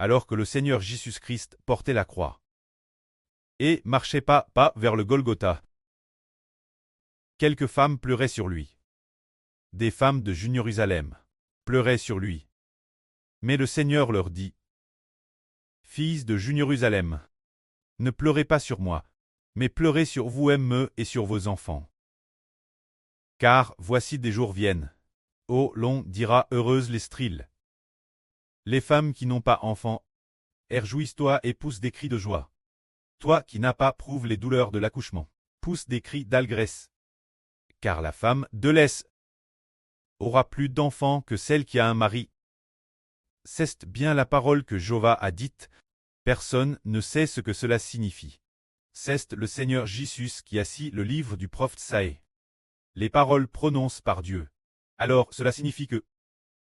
alors que le Seigneur Jésus-Christ portait la croix et marchait pas vers le Golgotha. Quelques femmes pleuraient sur lui. Des femmes de Jérusalem pleuraient sur lui. Mais le Seigneur leur dit: Fils de Jérusalem, ne pleurez pas sur moi, mais pleurez sur vous-mêmes et sur vos enfants. Car voici des jours viennent. Oh, l'on dira heureuses les stériles. Les femmes qui n'ont pas enfant, réjouis-toi et pousse des cris de joie. Toi qui n'as pas prouve les douleurs de l'accouchement, pousse des cris d'allégresse. Car la femme de laisse aura plus d'enfants que celle qui a un mari. C'est bien la parole que Jéhovah a dite, personne ne sait ce que cela signifie. C'est le Seigneur Jésus qui a si le livre du prophète Saé. Les paroles prononcées par Dieu. Alors cela signifie que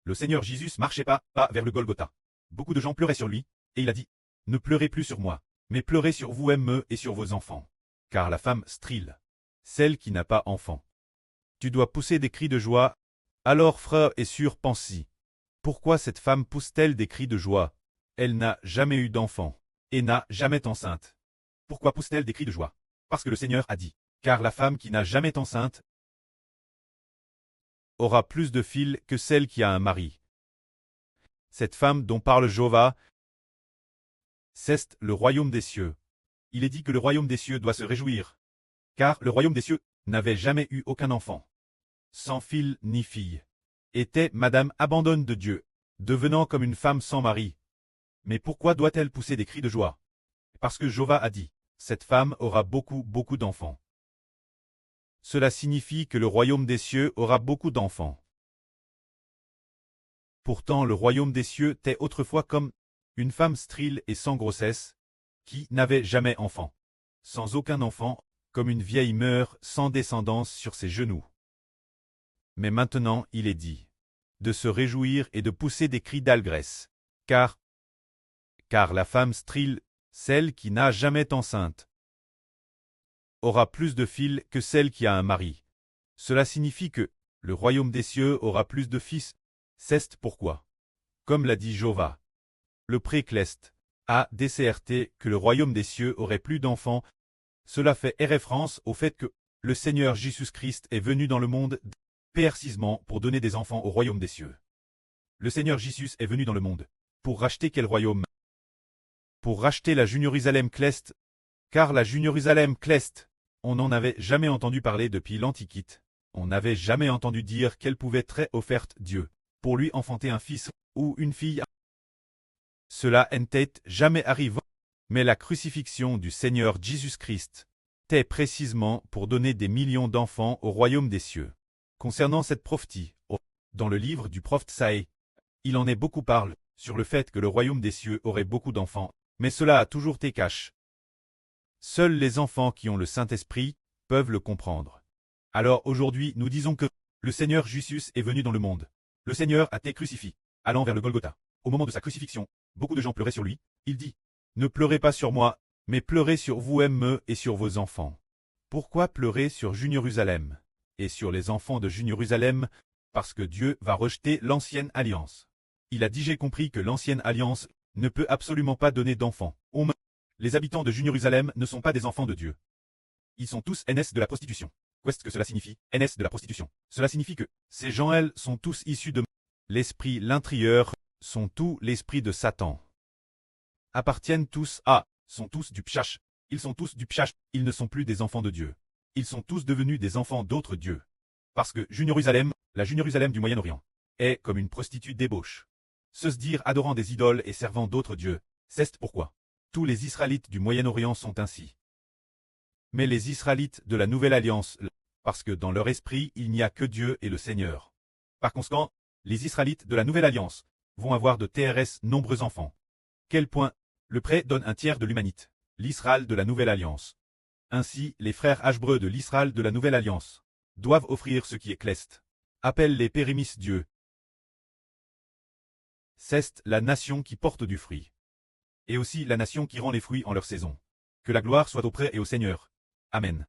le Seigneur Jésus marchait pas vers le Golgotha. Beaucoup de gens pleuraient sur lui, et il a dit: Ne pleurez plus sur moi, mais pleurez sur vous-mêmes et sur vos enfants. Car la femme stérile, celle qui n'a pas enfant, tu dois pousser des cris de joie. Alors frère et sœur, pensez. Pourquoi cette femme pousse-t-elle des cris de joie? Elle n'a jamais eu d'enfant, et n'a jamais été enceinte. Pourquoi pousse-t-elle des cris de joie? Parce que le Seigneur a dit: Car la femme qui n'a jamais été enceinte aura plus de fils que celle qui a un mari. Cette femme dont parle Jéhovah, c'est le royaume des cieux. Il est dit que le royaume des cieux doit se réjouir, car le royaume des cieux n'avait jamais eu aucun enfant, sans fils ni fille. Était Madame abandonne de Dieu, devenant comme une femme sans mari. Mais pourquoi doit-elle pousser des cris de joie? Parce que Jéhovah a dit: Cette femme aura beaucoup d'enfants. Cela signifie que le royaume des cieux aura beaucoup d'enfants. Pourtant le royaume des cieux était autrefois comme une femme stérile et sans grossesse, qui n'avait jamais enfant. Sans aucun enfant, comme une vieille meurt sans descendance sur ses genoux. Mais maintenant il est dit de se réjouir et de pousser des cris d'allégresse, car la femme stérile, celle qui n'a jamais été enceinte, aura plus de fils que celle qui a un mari. Cela signifie que le royaume des cieux aura plus de fils. C'est pourquoi, comme l'a dit Jéhovah, le précleste a décerté que le royaume des cieux aurait plus d'enfants. Cela fait référence au fait que le Seigneur Jésus-Christ est venu dans le monde précisément pour donner des enfants au royaume des cieux. Le Seigneur Jésus est venu dans le monde pour racheter quel royaume? Pour racheter la Jérusalem cleste, car la Jérusalem cleste, on n'en avait jamais entendu parler depuis l'Antiquité. On n'avait jamais entendu dire qu'elle pouvait être offerte Dieu pour lui enfanter un fils ou une fille. Cela n'était jamais arrivé, mais la crucifixion du Seigneur Jésus-Christ était précisément pour donner des millions d'enfants au royaume des cieux. Concernant cette prophétie, dans le livre du prophète Saé, il en est beaucoup parle sur le fait que le royaume des cieux aurait beaucoup d'enfants, mais cela a toujours été caché. Seuls les enfants qui ont le Saint-Esprit peuvent le comprendre. Alors aujourd'hui, nous disons que le Seigneur Jésus est venu dans le monde. Le Seigneur a été crucifié, allant vers le Golgotha. Au moment de sa crucifixion, beaucoup de gens pleuraient sur lui. Il dit: Ne pleurez pas sur moi, mais pleurez sur vous-mêmes et sur vos enfants. Pourquoi pleurer sur Jérusalem et sur les enfants de Jérusalem? Parce que Dieu va rejeter l'ancienne alliance. Il a dit: J'ai compris que l'ancienne alliance ne peut absolument pas donner d'enfants. Les habitants de Jérusalem ne sont pas des enfants de Dieu. Ils sont tous NS de la prostitution. Qu'est-ce que cela signifie, NS de la prostitution? Cela signifie que ces gens, elles, sont tous issus de l'esprit l'intérieur, sont tous l'esprit de Satan. Appartiennent tous à, sont tous du pchash. Ils sont tous du pchash, ils ne sont plus des enfants de Dieu. Ils sont tous devenus des enfants d'autres dieux. Parce que Jérusalem, la Jérusalem du Moyen-Orient, est comme une prostituée débauche. Se dire adorant des idoles et servant d'autres dieux, c'est pourquoi tous les Israélites du Moyen-Orient sont ainsi. Mais les Israélites de la Nouvelle Alliance, parce que dans leur esprit il n'y a que Dieu et le Seigneur. Par conséquent, les Israélites de la Nouvelle Alliance vont avoir de TRS nombreux enfants. Quel point le prêt donne un tiers de l'humanité, l'Israël de la Nouvelle Alliance. Ainsi, les frères hébreux de l'Israël de la Nouvelle Alliance doivent offrir ce qui est cleste. Appelle les périmis Dieu. C'est la nation qui porte du fruit. Et aussi la nation qui rend les fruits en leur saison. Que la gloire soit auprès et au Seigneur. Amen.